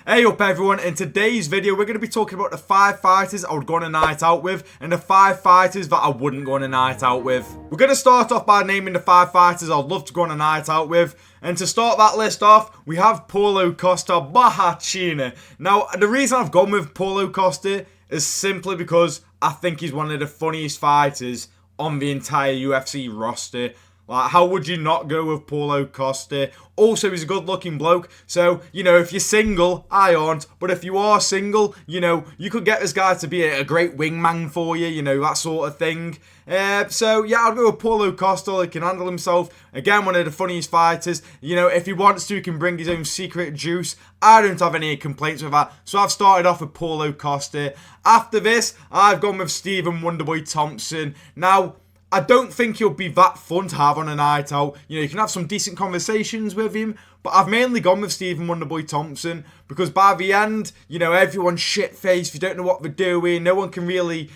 Hey up everyone, in today's video we're going to be talking about the 5 fighters I would go on a night out with and the 5 fighters that I wouldn't go on a night out with. We're going to start off by naming the 5 fighters I'd love to go on a night out with, and to start that list off we have Paulo Costa Bahachina. Now the reason I've gone with Paulo Costa is simply because I think he's one of the funniest fighters on the entire UFC roster. Like, how would you not go with Paulo Costa? Also, he's a good-looking bloke. So, you know, if you're single, I aren't. But if you are single, you know, you could get this guy to be a great wingman for you, you know, that sort of thing. So, yeah, I'll go with Paulo Costa. He can handle himself. Again, one of the funniest fighters. You know, if he wants to, he can bring his own secret juice. I don't have any complaints with that. So, I've started off with Paulo Costa. After this, I've gone with Stephen Wonderboy Thompson. Now, I don't think he'll be that fun to have on a night out. You know, you can have some decent conversations with him, but I've mainly gone with Stephen Wonderboy Thompson because by the end, you know, everyone's shit-faced. You don't know what they're doing. No one can really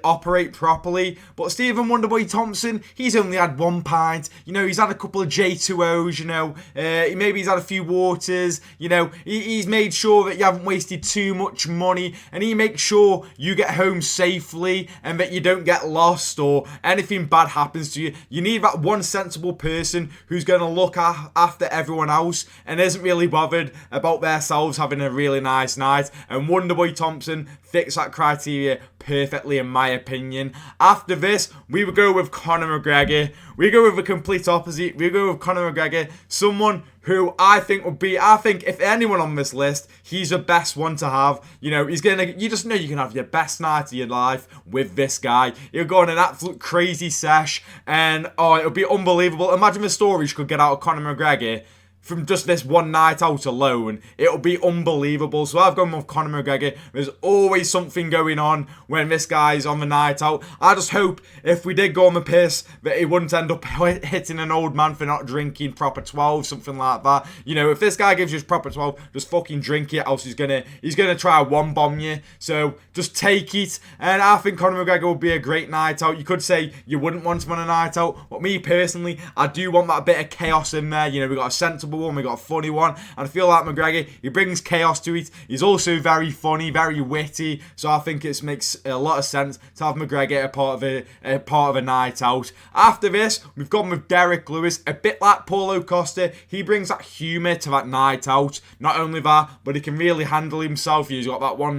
operate properly. But Stephen Wonderboy Thompson, he's only had 1 pint. You know, he's had a couple of J2Os. You know, maybe he's had a few waters. You know, he's made sure that you haven't wasted too much money, and he makes sure you get home safely and that you don't get lost or anything bad happens to you. You need that one sensible person who's going to look after everyone else and isn't really bothered about themselves having a really nice night. And Wonderboy Thompson fits that criteria perfectly, in my opinion. After this, we would go with Conor McGregor. We go with the complete opposite. We go with Conor McGregor, someone who I think if anyone on this list, he's the best one to have. You know, you just know you can have your best night of your life with this guy. He'll go on an absolute crazy sesh, and it'll be unbelievable. Imagine the stories you could get out of Conor McGregor from just this one night out alone. It'll be unbelievable. So I've gone with Conor McGregor. There's always something going on when this guy's on the night out. I just hope if we did go on the piss that he wouldn't end up hitting an old man for not drinking proper 12, something like that. You know, if this guy gives you his proper 12, just fucking drink it, else he's gonna try one bomb you. So just take it. And I think Conor McGregor would be a great night out. You could say you wouldn't want him on a night out, but me personally, I do want that bit of chaos in there. You know, we got a sensible one, we got a funny one, and I feel like McGregor, he brings chaos to it. He's also very funny, very witty, so I think it makes a lot of sense to have McGregor a part of a night out. After this, we've gone with Derek Lewis, a bit like Paulo Costa. He brings that humour to that night out. Not only that, but he can really handle himself. He's got that one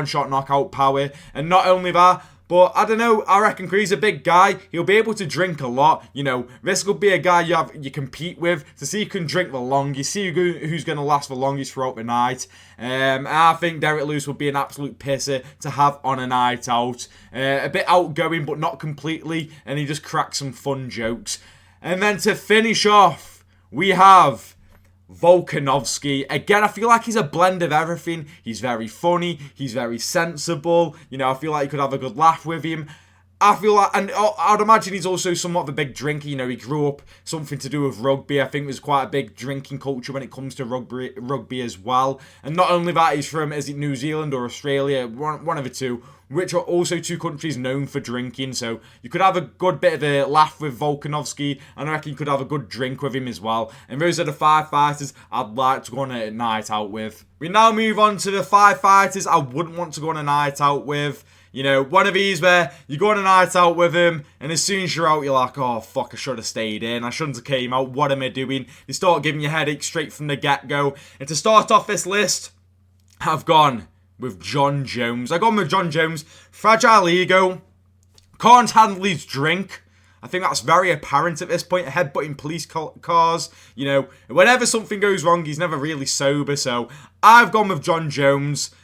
shot knockout power, and not only that, but I don't know, I reckon he's a big guy. He'll be able to drink a lot. You know, this could be a guy you compete with to see who can drink the longest, see who's going to last the longest throughout the night. I think Derek Lewis would be an absolute pisser to have on a night out. A bit outgoing, but not completely, and he just cracks some fun jokes. And then to finish off, we have Volkanovski. Again, I feel like he's a blend of everything. He's very funny, he's very sensible. You know, I feel like you could have a good laugh with him. I feel like, and I'd imagine he's also somewhat of a big drinker. You know, he grew up something to do with rugby. I think there's quite a big drinking culture when it comes to rugby as well. And not only that, he's from, is it New Zealand or Australia? One of the two, which are also two countries known for drinking. So you could have a good bit of a laugh with Volkanovski, and I reckon you could have a good drink with him as well. And those are the 5 fighters I'd like to go on a night out with. We now move on to the 5 fighters I wouldn't want to go on a night out with. You know, one of these where you go on a night out with him, and as soon as you're out, you're like, oh, fuck, I should have stayed in. I shouldn't have came out. What am I doing? You start giving you headaches straight from the get-go. And to start off this list, I've gone with Jon Jones. I've gone with Jon Jones. Fragile ego. Can't handle his drink. I think that's very apparent at this point. Headbutting police cars. You know, whenever something goes wrong, he's never really sober. So I've gone with Jon Jones.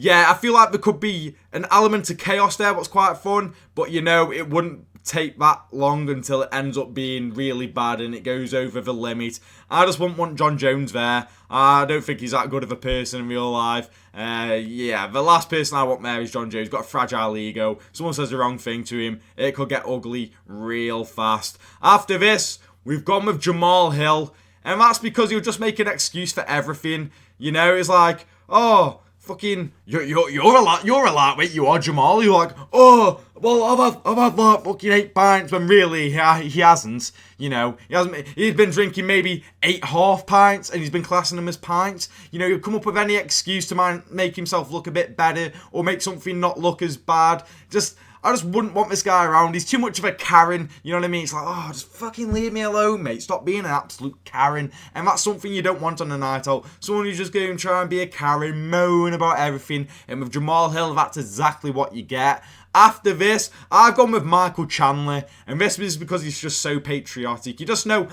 Yeah, I feel like there could be an element of chaos there, what's quite fun, but you know, it wouldn't take that long until it ends up being really bad and it goes over the limit. I just wouldn't want Jon Jones there. I don't think he's that good of a person in real life. Yeah, the last person I want there is Jon Jones. Got a fragile ego. Someone says the wrong thing to him, it could get ugly real fast. After this, we've gone with Jamal Hill, and that's because he'll just make an excuse for everything. You know, it's like, oh, fucking, you're a lightweight, you are, Jamal. You're like, oh, well, I've had like fucking 8 pints, when really he hasn't. You know, he's been drinking maybe 8 half pints, and he's been classing them as pints. You know, he'll come up with any excuse to make himself look a bit better, or make something not look as bad. I just wouldn't want this guy around. He's too much of a Karen, you know what I mean? It's like, oh, just fucking leave me alone, mate. Stop being an absolute Karen. And that's something you don't want on a night out. Someone who's just going to try and be a Karen, moan about everything. And with Jamal Hill, that's exactly what you get. After this, I've gone with Michael Chandler. And this is because he's just so patriotic. You just know,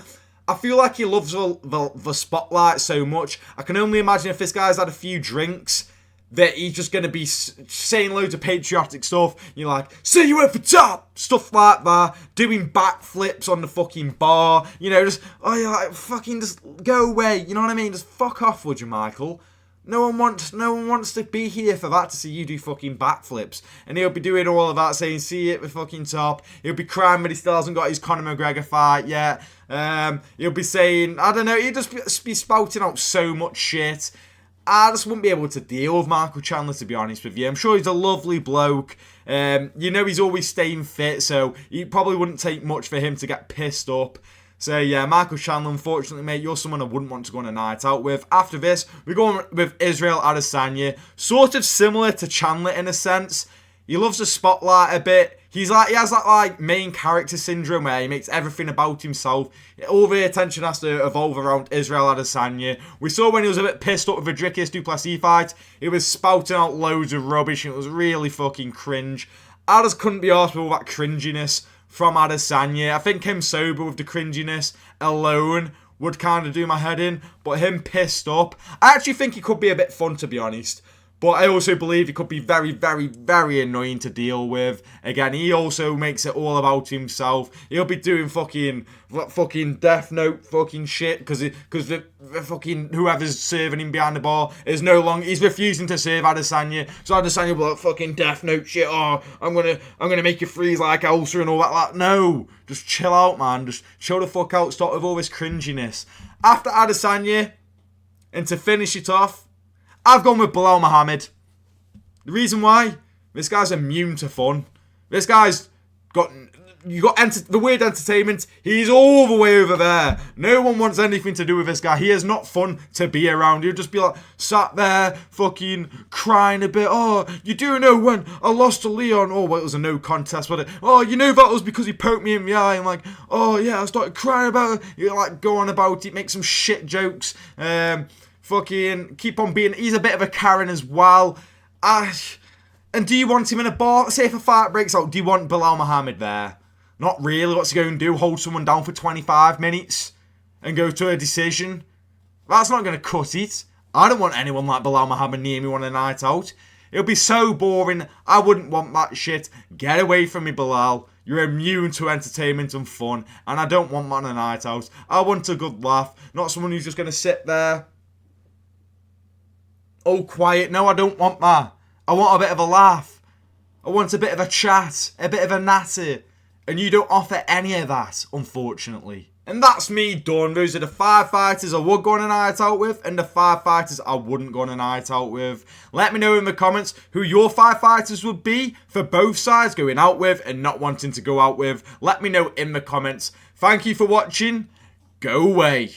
I feel like he loves the spotlight so much. I can only imagine if this guy's had a few drinks, that he's just going to be saying loads of patriotic stuff. You're like, see you at the top! Stuff like that. Doing backflips on the fucking bar. You know, just, oh, you're like, fucking just go away. You know what I mean? Just fuck off, would you, Michael? No one wants to be here for that, to see you do fucking backflips. And he'll be doing all of that, saying, see you at the fucking top. He'll be crying but he still hasn't got his Conor McGregor fight yet. He'll be saying, I don't know, he'll just be spouting out so much shit. I just wouldn't be able to deal with Michael Chandler, to be honest with you. I'm sure he's a lovely bloke. You know, he's always staying fit, so it probably wouldn't take much for him to get pissed up. So, yeah, Michael Chandler, unfortunately, mate, you're someone I wouldn't want to go on a night out with. After this, we're going with Israel Adesanya. Sort of similar to Chandler in a sense. He loves the spotlight a bit. He has that like main character syndrome where he makes everything about himself. All the attention has to evolve around Israel Adesanya. We saw when he was a bit pissed up with the Dricus du Plessis fight, he was spouting out loads of rubbish and it was really fucking cringe. I just couldn't be arsed with all that cringiness from Adesanya. I think him sober with the cringiness alone would kind of do my head in, but him pissed up, I actually think he could be a bit fun, to be honest. But I also believe he could be very, very, very annoying to deal with. Again, he also makes it all about himself. He'll be doing fucking Death Note fucking shit because the fucking whoever's serving him behind the bar is no longer, he's refusing to serve Adesanya. So Adesanya will be like, fucking Death Note shit. Oh, I'm gonna make you freeze like Elsa and all that. Like, no, just chill out, man. Just chill the fuck out. Stop with all this cringiness. After Adesanya, and to finish it off, I've gone with Bilal Muhammad. The reason why? This guy's immune to fun. This guy's got the weird entertainment. He's all the way over there. No one wants anything to do with this guy. He is not fun to be around. He'll just be like sat there fucking crying a bit. Oh, you do know when I lost to Leon? Oh, well, it was a no contest, wasn't it? Oh, you know that was because he poked me in the eye. I'm like, oh yeah, I started crying about it. You like go on about it, make some shit jokes. Fucking keep on being, he's a bit of a Karen as well. And do you want him in a bar? Say if a fight breaks out, do you want Bilal Muhammad there? Not really. What's he going to do? Hold someone down for 25 minutes and go to a decision? That's not going to cut it. I don't want anyone like Bilal Muhammad near me on a night out. It'll be so boring. I wouldn't want that shit. Get away from me, Bilal. You're immune to entertainment and fun, and I don't want that on a night out. I want a good laugh, not someone who's just going to sit there all quiet. No, I don't want that. I want a bit of a laugh. I want a bit of a chat, a bit of a natter. And you don't offer any of that, unfortunately. And that's me done. Those are the 5 fighters I would go on a night out with and the 5 fighters I wouldn't go on a night out with. Let me know in the comments who your 5 fighters would be for both sides going out with and not wanting to go out with. Let me know in the comments. Thank you for watching. Go away.